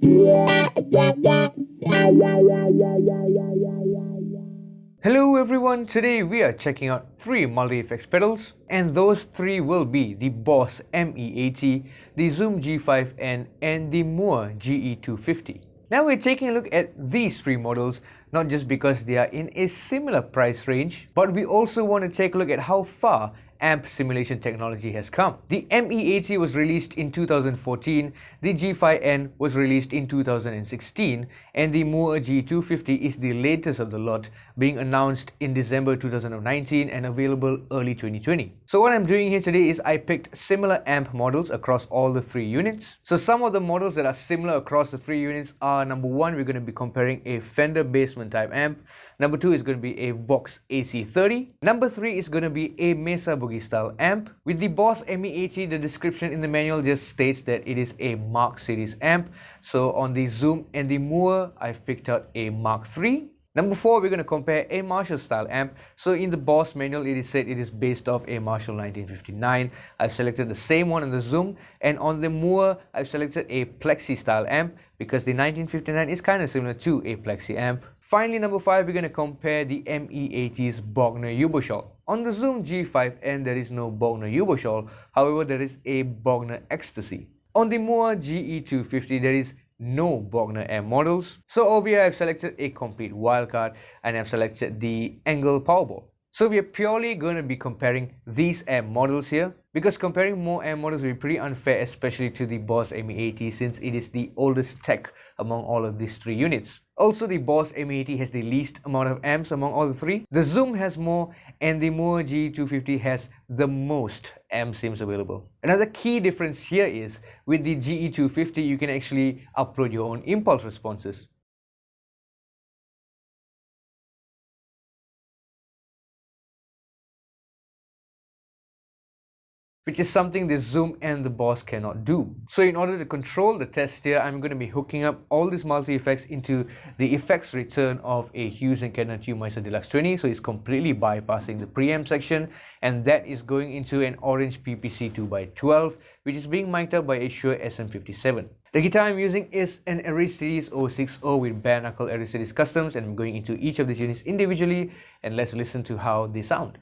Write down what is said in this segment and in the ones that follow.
Hello everyone, today we are checking out 3 multi-effects pedals, and those 3 will be the Boss ME80, the Zoom G5N and the Moore GE250. Now we're taking a look at these 3 models not just because they are in a similar price range, but we also want to take a look at how far amp simulation technology has come. The ME80 was released in 2014, the G5N was released in 2016, and the Moore G250 is the latest of the lot, being announced in December 2019 and available early 2020. So what I'm doing here today is I picked similar amp models across all the 3 units. So some of the models that are similar across the 3 units are: number 1, we're going to be comparing a Fender Bassman type amp. Number 2 is going to be a Vox AC30. Number 3 is going to be a Mesa Boogie style amp. With the Boss ME80, the description in the manual just states that it is a Mark series amp. So on the Zoom and the Moore, I've picked out a Mark III. Number 4, we're going to compare a Marshall style amp. So in the Boss manual, it is said it is based off a Marshall 1959. I've selected the same one on the Zoom, and on the Moore, I've selected a Plexi style amp because the 1959 is kind of similar to a Plexi amp. Finally, number 5, we're going to compare the ME80's Bogner Uberschall. On the Zoom G5N, there is no Bogner Uberschall. However, there is a Bogner Ecstasy. On the Moore GE250, there is no Bogner amp models. So over here, I've selected a complete wildcard and I've selected the Engel Powerball. So we are purely going to be comparing these amp models here, because comparing more amp models will be pretty unfair, especially to the Boss ME80, since it is the oldest tech among all of these 3 units. Also, the Boss ME80 has the least amount of amps among all the 3. The Zoom has more, and the Moore G250 has the most amp sims available. Another key difference here is with the GE250, you can actually upload your own impulse responses. Which is something the Zoom and the Boss cannot do. So in order to control the test here, I'm going to be hooking up all these multi-effects into the effects return of a Hughes & Kettner Tubemeister Deluxe 20. So it's completely bypassing the preamp section, and that is going into an Orange PPC 2x12, which is being mic'd up by a Shure SM57. The guitar I'm using is an Aristides 060 with bare knuckle Aristides Customs, and I'm going into each of these units individually, and let's listen to how they sound.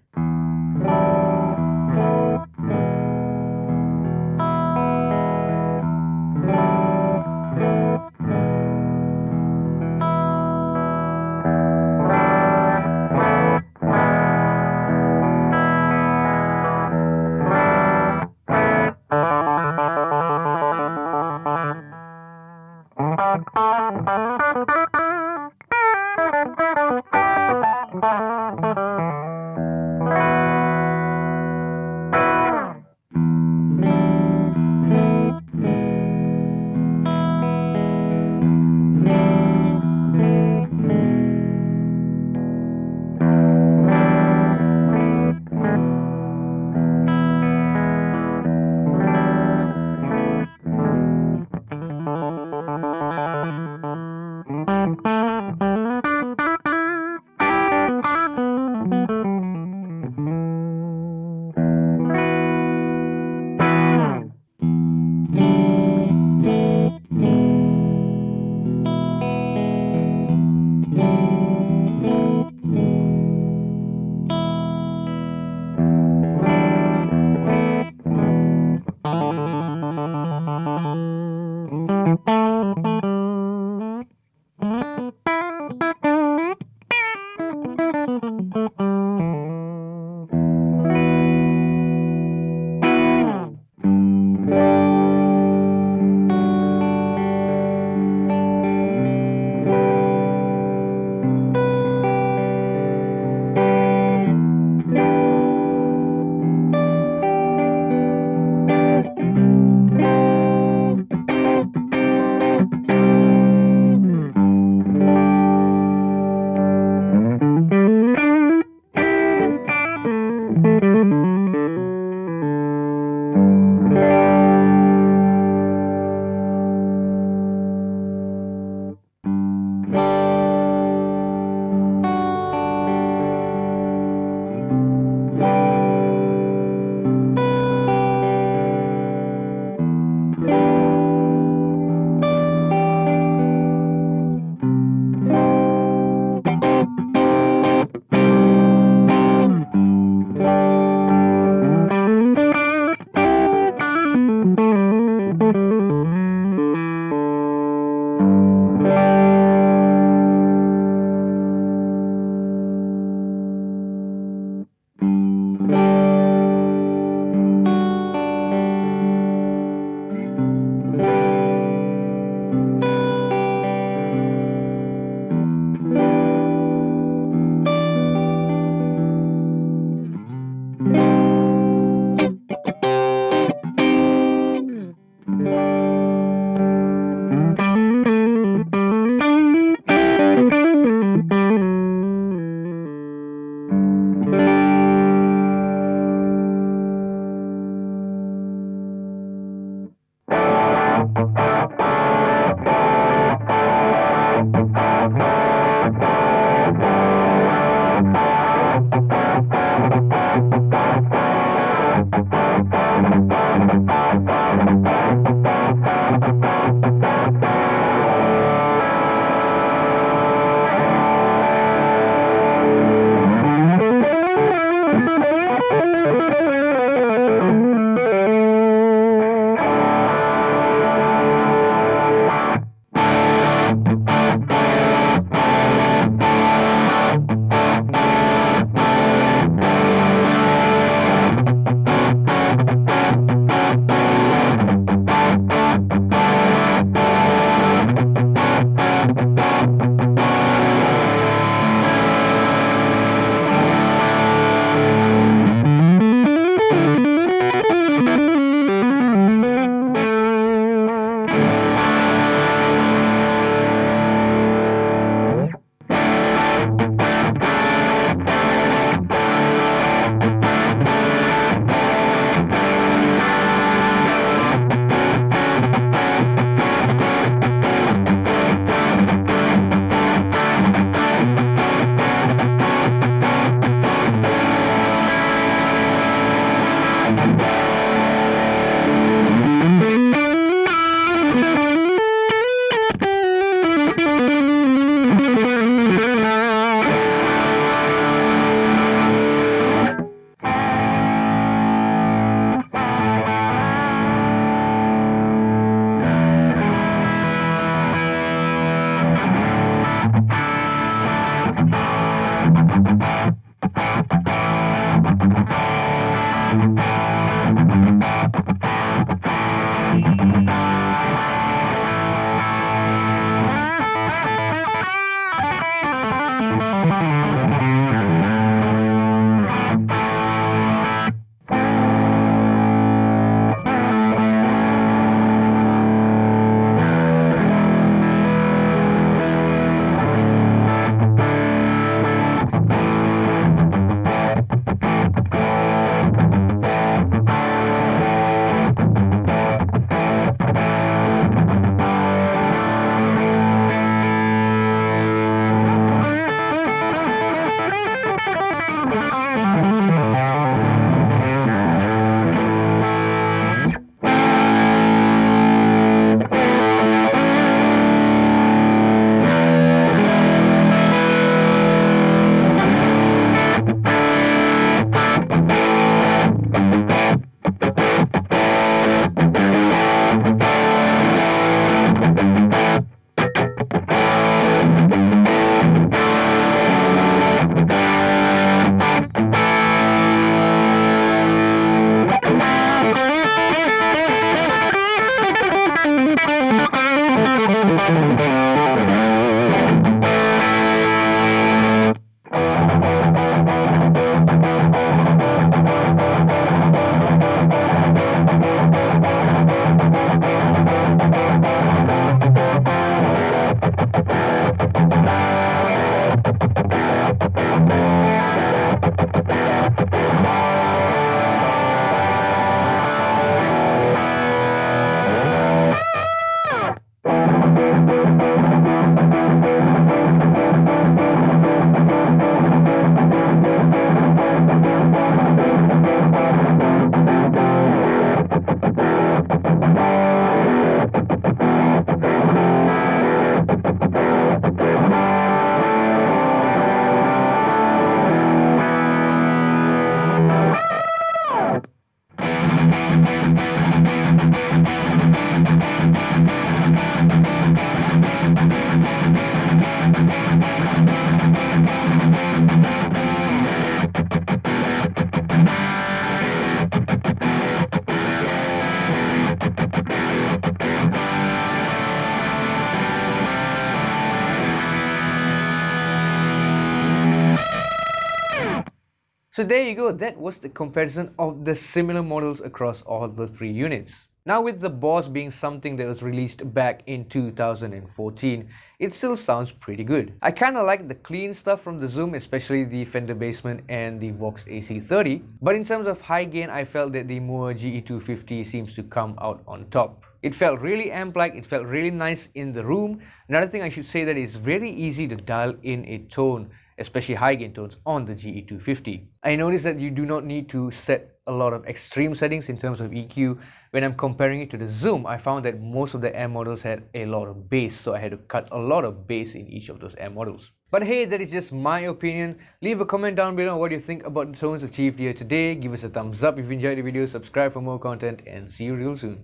So there you go, that was the comparison of the similar models across all the three units. Now with the Boss being something that was released back in 2014, it still sounds pretty good. I kinda like the clean stuff from the Zoom, especially the Fender Basement and the Vox AC30, but in terms of high gain, I felt that the Moore GE250 seems to come out on top. It felt really amp-like, it felt really nice in the room. Another thing I should say that it's very easy to dial in a tone, especially high gain tones on the GE250. I noticed that you do not need to set a lot of extreme settings in terms of EQ. When I'm comparing it to the Zoom, I found that most of the M models had a lot of bass, so I had to cut a lot of bass in each of those M models. But hey, that is just my opinion. Leave a comment down below on what you think about the tones achieved here today. Give us a thumbs up if you enjoyed the video, subscribe for more content, and see you real soon.